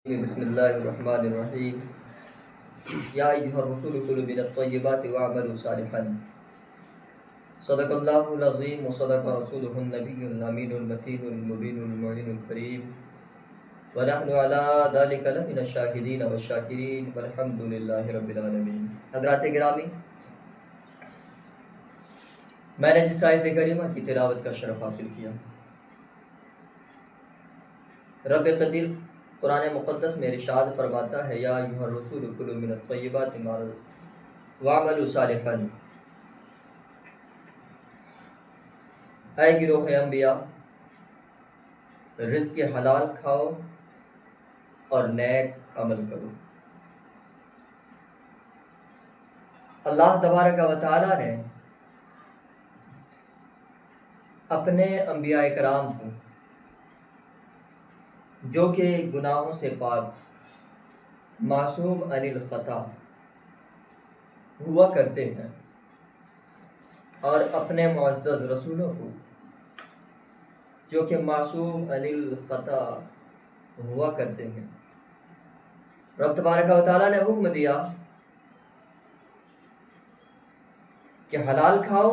بسم اللہ الرحمن الرحیم یا ایھا الرسول کلوا من الطیبات واعملوا صالحا صدق اللہ العظیم وصدق رسولہ النبی الامین المتین المبین المعین الکریم ونحن علی ذلک لمن الشاہدین والشاکرین والحمد للہ رب العالمین۔ حضرات گرامی، میں نے جس آیت کریمہ کی تلاوت کا شرف حاصل کیا، رب قدیر قرآن مقدس میں ارشاد فرماتا ہے، یا ایھا الرسول کلوا من الطیبات واعملوا صالحا۔ اے گروہ انبیاء، رزق حلال کھاؤ اور نیک عمل کرو۔ اللہ تبارک و تعالی نے اپنے انبیاء کرام کو، جو کہ گناہوں سے پاک، معصوم عن الخطا ہوا کرتے ہیں، اور اپنے معزز رسولوں کو، جو کہ معصوم عن الخطا ہوا کرتے ہیں، رب تبارک و تعالیٰ نے حکم دیا کہ حلال کھاؤ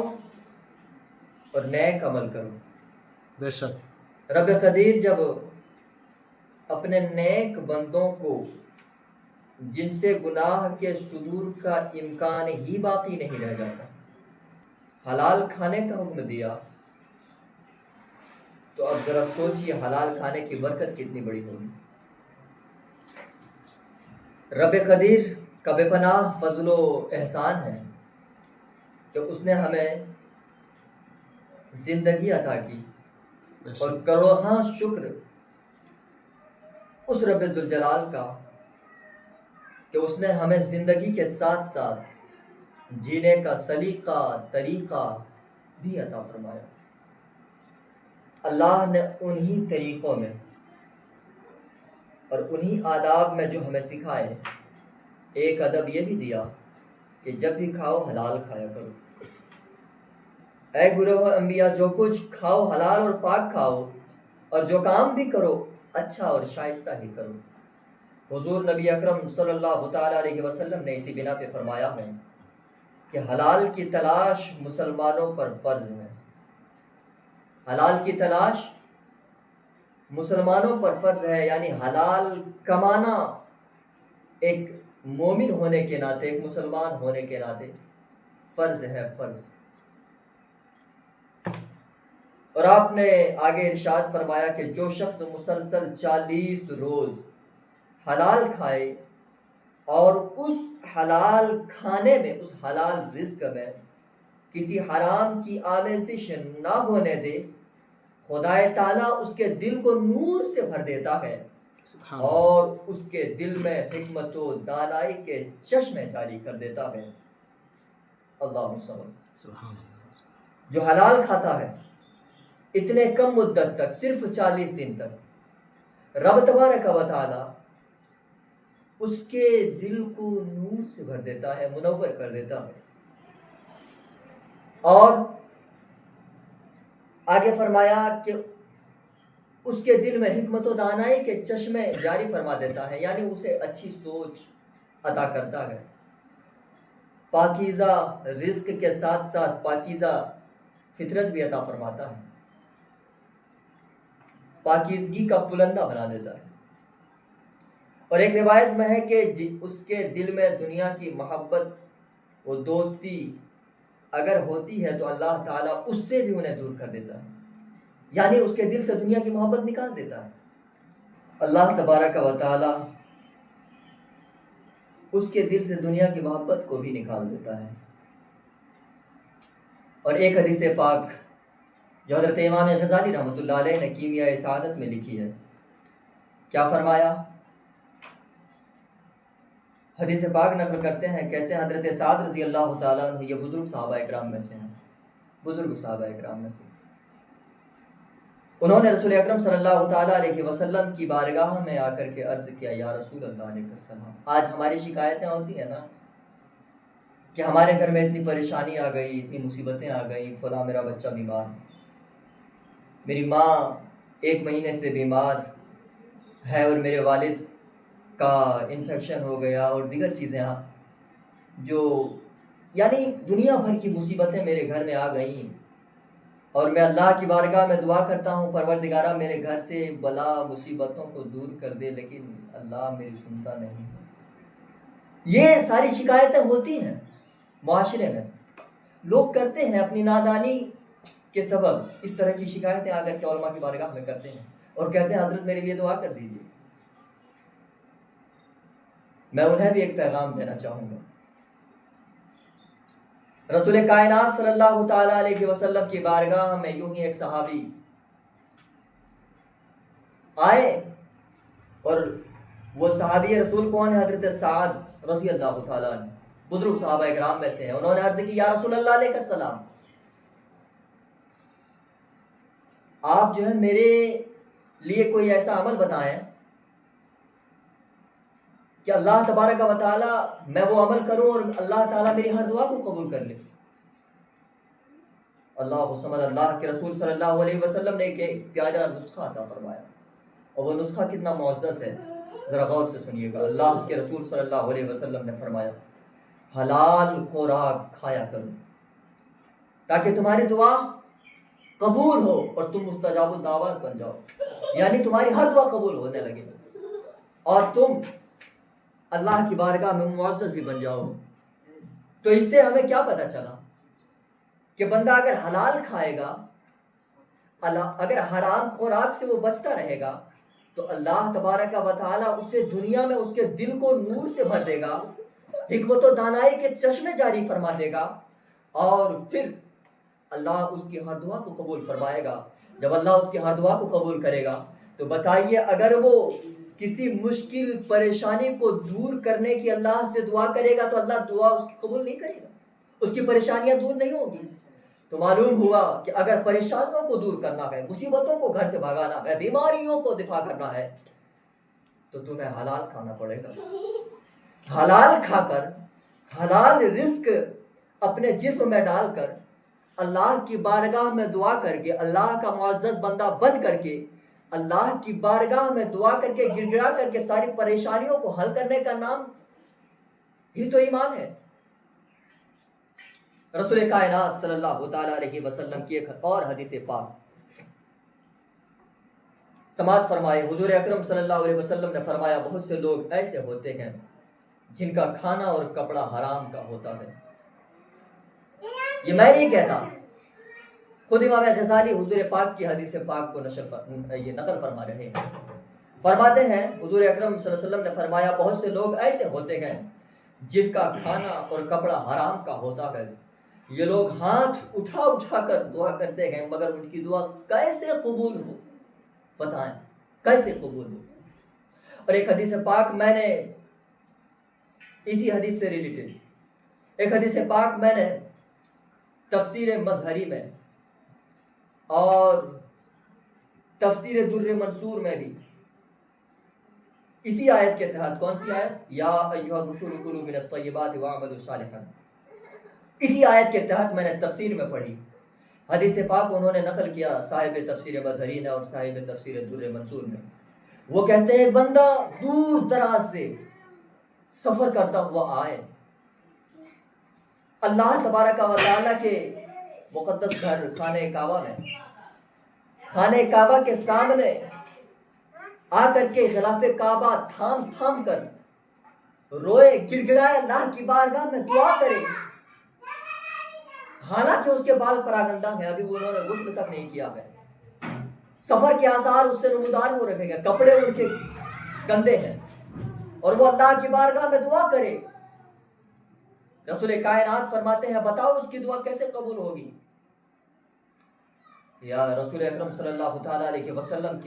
اور نیک عمل کرو۔ بے شک رب قدیر جب اپنے نیک بندوں کو، جن سے گناہ کے صدور کا امکان ہی باقی نہیں رہ جاتا، حلال کھانے کا حکم دیا، تو اب ذرا سوچیے حلال کھانے کی برکت کتنی بڑی ہوگی۔ رب قدیر کا بے پناہ فضل و احسان ہے کہ اس نے ہمیں زندگی عطا کی، اور کروڑاں شکر اس رب ذوالجلال کا کہ اس نے ہمیں زندگی کے ساتھ ساتھ جینے کا سلیقہ طریقہ بھی عطا فرمایا۔ اللہ نے انہی طریقوں میں اور انہی آداب میں جو ہمیں سکھائے، ایک ادب یہ بھی دیا کہ جب بھی کھاؤ حلال کھایا کرو۔ اے گروہ انبیاء، جو کچھ کھاؤ حلال اور پاک کھاؤ، اور جو کام بھی کرو اچھا اور شائستہ ہی کرو۔ حضور نبی اکرم صلی اللہ تعالیٰ علیہ وسلم نے اسی بنا پہ فرمایا ہے کہ حلال کی تلاش مسلمانوں پر فرض ہے۔ حلال کی تلاش مسلمانوں پر فرض ہے، یعنی حلال کمانا ایک مومن ہونے کے ناطے، ایک مسلمان ہونے کے ناطے فرض ہے، فرض۔ اور آپ نے آگے ارشاد فرمایا کہ جو شخص مسلسل 40 روز حلال کھائے اور اس حلال کھانے میں، اس حلال رزق میں کسی حرام کی آمیزش نہ ہونے دے، خدا تعالیٰ اس کے دل کو نور سے بھر دیتا ہے اور اس کے دل میں حکمت و دانائی کے چشمے جاری کر دیتا ہے۔ اللہ سبحان۔ جو حلال کھاتا ہے اتنے کم مدت تک، صرف 40 دن تک، رب تبارک و تعالی اس کے دل کو نور سے بھر دیتا ہے، منور کر دیتا ہے، اور آگے فرمایا کہ اس کے دل میں حکمت و دانائی کے چشمے جاری فرما دیتا ہے، یعنی اسے اچھی سوچ عطا کرتا ہے، پاکیزہ رزق کے ساتھ ساتھ پاکیزہ فطرت بھی عطا فرماتا ہے، پاکیزگی کا پلندہ بنا دیتا ہے۔ اور ایک روایت میں ہے کہ اس کے دل میں دنیا کی محبت و دوستی اگر ہوتی ہے تو اللہ تعالیٰ اس سے بھی انہیں دور کر دیتا ہے، یعنی اس کے دل سے دنیا کی محبت نکال دیتا ہے۔ اللہ تبارک و تعالیٰ اس کے دل سے دنیا کی محبت کو بھی نکال دیتا ہے۔ اور ایک حدیث پاک جو حضرت امام غزالی رحمۃ اللہ علیہ نے کیمیاء سعادت میں لکھی ہے، کیا فرمایا؟ حدیث پاک نقل کرتے ہیں، کہتے ہیں حضرت سعد رضی اللہ تعالیٰ عنہ، یہ بزرگ صحابہ اکرام میں سے ہیں، بزرگ صحابہ اکرام میں سے، انہوں نے رسول اکرم صلی اللہ تعالیٰ علیہ وسلم کی بارگاہ میں آ کر کے عرض کیا، یا رسول اللہ علیہ السلام، آج ہماری شکایتیں ہوتی ہیں نا کہ ہمارے گھر میں اتنی پریشانی آ گئی، اتنی مصیبتیں آ گئی، فلاں میرا بچہ بیمار ہے، میری ماں 1 مہینے سے بیمار ہے، اور میرے والد کا انفیکشن ہو گیا اور دیگر چیزیں جو یعنی دنیا بھر کی مصیبتیں میرے گھر میں آ گئیں، اور میں اللہ کی بارگاہ میں دعا کرتا ہوں پروردگارہ میرے گھر سے بلا مصیبتوں کو دور کر دے، لیکن اللہ میری سنتا نہیں ہے۔ یہ ساری شکایتیں ہوتی ہیں معاشرے میں، لوگ کرتے ہیں اپنی نادانی کے سبب اس طرح کی شکایتیں آ کر کے علماء کی بارگاہ میں کرتے ہیں اور کہتے ہیں حضرت میرے لیے دعا کر دیجیے۔ میں انہیں بھی ایک پیغام دینا چاہوں گا۔ رسول کائنات صلی اللہ تعالیٰ علیہ وسلم کی بارگاہ میں یوں ہی ایک صحابی آئے، اور وہ صحابی رسول کون ہے؟ حضرت سعد رضی اللہ تعالیٰ عنہ، بزرگ صحابہ اکرام میں سے ہیں۔ انہوں نے عرض کی یا رسول اللہ علیہ السلام، آپ جو ہے میرے لیے کوئی ایسا عمل بتائیں کہ اللہ تبارک و تعالیٰ میں وہ عمل کروں اور اللہ تعالیٰ میری ہر دعا کو قبول کر لے۔ اللہ صمد، اللہ کے رسول صلی اللہ علیہ وسلم نے ایک پیارا نسخہ عطا فرمایا، اور وہ نسخہ کتنا معزز ہے، ذرا غور سے سنیے گا۔ اللہ کے رسول صلی اللہ علیہ وسلم نے فرمایا حلال خوراک کھایا کرو تاکہ تمہاری دعا قبول ہو اور تم مستجاب الدعوات بن جاؤ، یعنی تمہاری ہر دعا قبول ہونے لگے اور تم اللہ کی بارگاہ میں معزز بھی بن جاؤ۔ تو اس سے ہمیں کیا پتہ چلا کہ بندہ اگر حلال کھائے گا، اگر حرام خوراک سے وہ بچتا رہے گا، تو اللہ تبارک و تعالیٰ اسے دنیا میں اس کے دل کو نور سے بھر دے گا، حکمت و دانائی کے چشمے جاری فرما دے گا، اور پھر اللہ اس کی ہر دعا کو قبول فرمائے گا۔ جب اللہ اس کی ہر دعا کو قبول کرے گا تو بتائیے، اگر وہ کسی مشکل پریشانی کو دور کرنے کی اللہ سے دعا کرے گا تو اللہ دعا اس کی قبول نہیں کرے گا، اس کی پریشانیاں دور نہیں ہوں گی۔ تو معلوم ہوا کہ اگر پریشانیوں کو دور کرنا ہے، مصیبتوں کو گھر سے بھگانا ہے، بیماریوں کو دفاع کرنا ہے، تو تمہیں حلال کھانا پڑے گا۔ حلال کھا کر، حلال رزق اپنے جسم میں ڈال کر، اللہ کی بارگاہ میں دعا کر کے، اللہ کا معزز بندہ بن کر کے، اللہ کی بارگاہ میں دعا کر کے، گڑ گڑا کر کے ساری پریشانیوں کو حل کرنے کا نام ہی تو ایمان ہے۔ رسول کائنات صلی اللہ تعالیٰ علیہ وسلم کی ایک اور حدیث پاک سماعت فرمائے۔ حضور اکرم صلی اللہ علیہ وسلم نے فرمایا بہت سے لوگ ایسے ہوتے ہیں جن کا کھانا اور کپڑا حرام کا ہوتا ہے۔ یہ میں نہیں کہتا، خود امام غزالی حضور پاک کی حدیث پاک کو نقل فرما رہے ہیں۔ فرماتے ہیں حضور اکرم صلی اللہ علیہ وسلم نے فرمایا بہت سے لوگ ایسے ہوتے ہیں جن کا کھانا اور کپڑا حرام کا ہوتا ہے، یہ لوگ ہاتھ اٹھا اٹھا کر دعا کرتے ہیں مگر ان کی دعا کیسے قبول ہو؟ بتائیں کیسے قبول ہو؟ اور ایک حدیث پاک میں نے اسی حدیث سے ریلیٹڈ ایک حدیث پاک میں نے تفسیر مظہری میں اور تفسیر در منصور میں بھی اسی آیت کے تحت، کون سی آیت؟ یا ایھا الرسول کلوا من الطیبات واعملوا صالحا، اسی آیت کے تحت میں نے تفسیر میں پڑھی حدیث پاک انہوں نے نقل کیا صاحب تفسیر مظہری نے اور صاحب تفسیر در منصور میں۔ وہ کہتے ہیں بندہ دور دراز سے سفر کرتا ہوا آئے، اللہ تبارک و تعالیٰ کے مقدس گھر خانہ کعبہ میں، خانہ کعبہ کے سامنے آ کر کے غلاف کعبہ تھام تھام کر روئے، گڑ گڑائے، اللہ کی بارگاہ میں دعا کرے، حالانکہ اس کے بال پراگندہ ہیں، ابھی انہوں نے غسل تک نہیں کیا ہے، سفر کے آثار اس سے نمودار ہو رہے ہیں، کپڑے ان کے گندے ہیں، اور وہ اللہ کی بارگاہ میں دعا کرے۔ رسول کائنات فرماتے ہیں بتاؤ اس کی دعا کیسے قبول ہوگی؟ یا رسول اکرم صلی اللہ تعالیٰ علیہ وسلم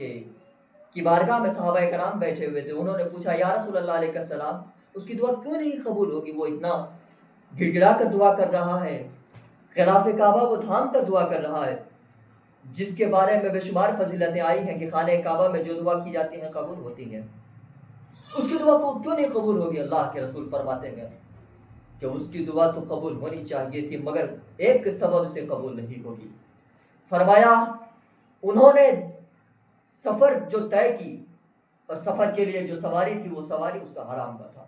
کی بارگاہ میں صحابہ کرام بیٹھے ہوئے تھے، انہوں نے پوچھا یا رسول اللہ علیہ السلام اس کی دعا کیوں نہیں قبول ہوگی؟ وہ اتنا گڑ گڑا کر دعا کر رہا ہے، غلاف کعبہ وہ تھام کر دعا کر رہا ہے، جس کے بارے میں بے شمار فضیلتیں آئی ہیں کہ خانہ کعبہ میں جو دعا کی جاتی ہیں قبول ہوتی ہیں، اس کی دعا کو کیوں نہیں قبول ہوگی؟ اللہ کے رسول فرماتے ہیں کہ اس کی دعا تو قبول ہونی چاہیے تھی مگر ایک سبب سے قبول نہیں ہوگی۔ فرمایا انہوں نے سفر جو طے کی اور سفر کے لیے جو سواری تھی وہ سواری اس کا حرام کا تھا.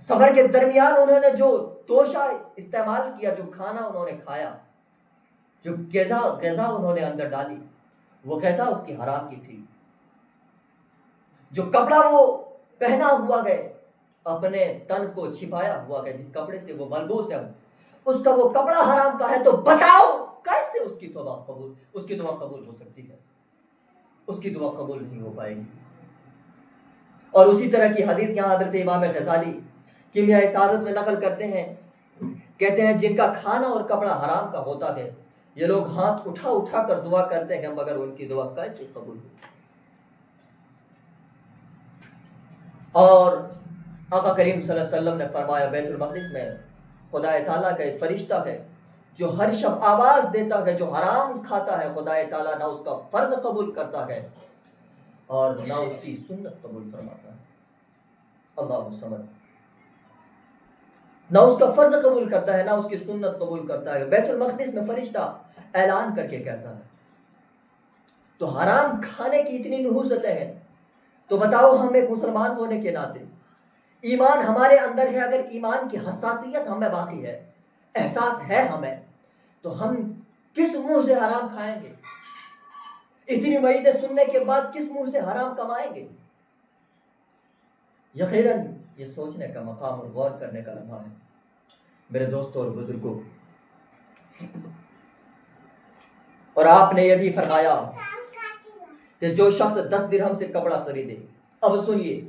سفر کے درمیان انہوں نے جو توشہ استعمال کیا، جو کھانا انہوں نے کھایا، جو غذا انہوں نے اندر ڈالی، وہ غذا اس کی حرام کی تھی. جو کپڑا وہ پہنا ہوا ہے، اپنے تن کو چھپایا ہوا ہے، جس کپڑے سے وہ ملبوس ہے، اس کا وہ کپڑا حرام کا ہے. تو بتاؤ کیسے اس کی دعا قبول ہو سکتی ہے؟ اس کی دعا قبول نہیں ہو پائے گی. اور اسی طرح کی حدیث یہاں حضرت امام غزالی کیمیائے سعادت میں نقل کرتے ہیں، کہتے ہیں جن کا کھانا اور کپڑا حرام کا ہوتا ہے، یہ لوگ ہاتھ اٹھا اٹھا کر دعا کرتے ہیں، مگر ان کی دعا کیسے قبول ہو؟ اور آقا کریم صلی اللہ علیہ وسلم نے فرمایا بیت المقدس میں خدا تعالیٰ کا ایک فرشتہ ہے جو ہر شب آواز دیتا ہے، جو حرام کھاتا ہے، خدا تعالیٰ نہ اس کا فرض قبول کرتا ہے اور نہ اس کی سنت قبول فرماتا ہے. اللہ سمجھ، نہ اس کا فرض قبول کرتا ہے، نہ اس کی سنت قبول کرتا ہے. بیت المقدس میں فرشتہ اعلان کر کے کہتا ہے. تو حرام کھانے کی اتنی نحوستیں ہیں، تو بتاؤ ہم ایک مسلمان ہونے کے ناطے، ایمان ہمارے اندر ہے، اگر ایمان کی حساسیت ہمیں باقی ہے، احساس ہے ہمیں، تو ہم کس منہ سے حرام کھائیں گے؟ اتنی وعیدیں سننے کے بعد کس منہ سے حرام کمائیں گے؟ یقیناً یہ سوچنے کا مقام اور غور کرنے کا لمحہ ہے میرے دوستوں اور بزرگوں. اور آپ نے یہ بھی فرمایا کہ جو شخص 10 درہم سے کپڑا خریدے. اب سنیے،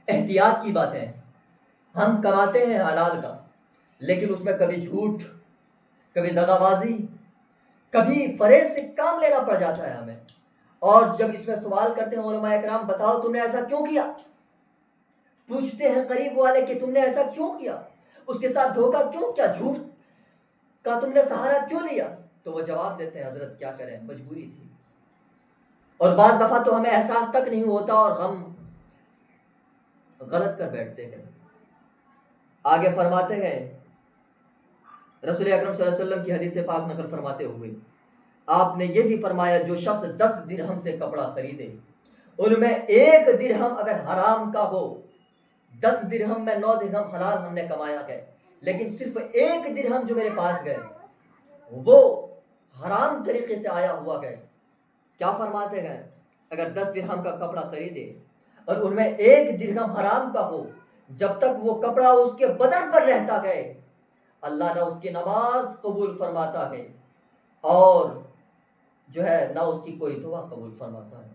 احتیاط کی باتیں. ہم کماتے ہیں حلال کا، لیکن اس میں کبھی جھوٹ، کبھی دغا بازی، کبھی فریب سے کام لینا پڑ جاتا ہے ہمیں. اور جب اس میں سوال کرتے ہیں علماء اکرام، بتاؤ تم نے ایسا کیوں کیا؟ پوچھتے ہیں قریب والے کہ تم نے ایسا کیوں کیا، اس کے ساتھ دھوکہ کیوں کیا، جھوٹ کا تم نے سہارا کیوں لیا؟ تو وہ جواب دیتے ہیں حضرت کیا کریں، مجبوری تھی. اور بعض دفعہ تو ہمیں احساس تک نہیں ہوتا اور ہم غلط کر بیٹھتے ہیں. آگے فرماتے ہیں رسول اکرم صلی اللہ علیہ وسلم کی حدیث پاک نقل فرماتے ہوئے آپ نے یہ بھی فرمایا جو شخص 10 درہم سے کپڑا خریدے، ان میں 1 درہم اگر حرام کا ہو، 10 درہم میں 9 درہم حلال ہم نے کمایا ہے، لیکن صرف 1 درہم جو میرے پاس گئے وہ حرام طریقے سے آیا ہوا گئے. کیا فرماتے گئے؟ اگر 10 درہم کا کپڑا خریدے اور ان میں 1 درہم حرام کا ہو، جب تک وہ کپڑا اس کے بدن پر رہتا ہے، اللہ نہ اس کی نماز قبول فرماتا ہے اور جو ہے نہ اس کی کوئی دعا قبول فرماتا ہے.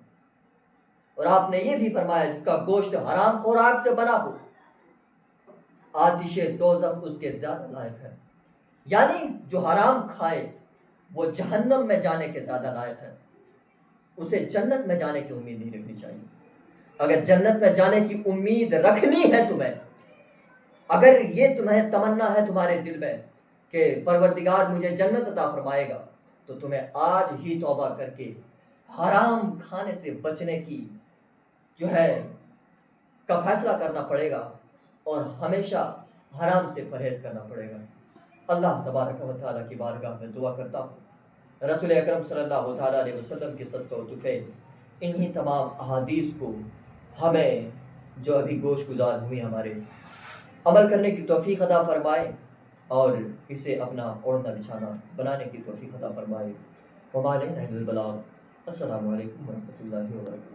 اور آپ نے یہ بھی فرمایا جس کا گوشت حرام خوراک سے بنا ہو، آتش دوزخ اس کے زیادہ لائق ہے. یعنی جو حرام کھائے وہ جہنم میں جانے کے زیادہ لائق ہے، اسے جنت میں جانے کی امید نہیں رکھنی چاہیے. اگر جنت میں جانے کی امید رکھنی ہے تمہیں، اگر یہ تمہیں تمنا ہے تمہارے دل میں کہ پروردگار مجھے جنت عطا فرمائے گا، تو تمہیں آج ہی توبہ کر کے حرام کھانے سے بچنے کی جو ہے کا فیصلہ کرنا پڑے گا اور ہمیشہ حرام سے پرہیز کرنا پڑے گا. اللہ تبارک و تعالیٰ کی بارگاہ میں دعا کرتا ہوں رسول اکرم صلی اللہ تعالیٰ علیہ وسلم کے صدقہ و طفیل انہی تمام احادیث کو ہمیں جو ابھی گوش گزار ہوئی ہمارے عمل کرنے کی توفیق عطا فرمائے اور اسے اپنا اوڑھنا بچھانا بنانے کی توفیق عطا فرمائے. وما علینا الا البلاغ. السلام علیکم ورحمۃ اللہ وبرکاتہ.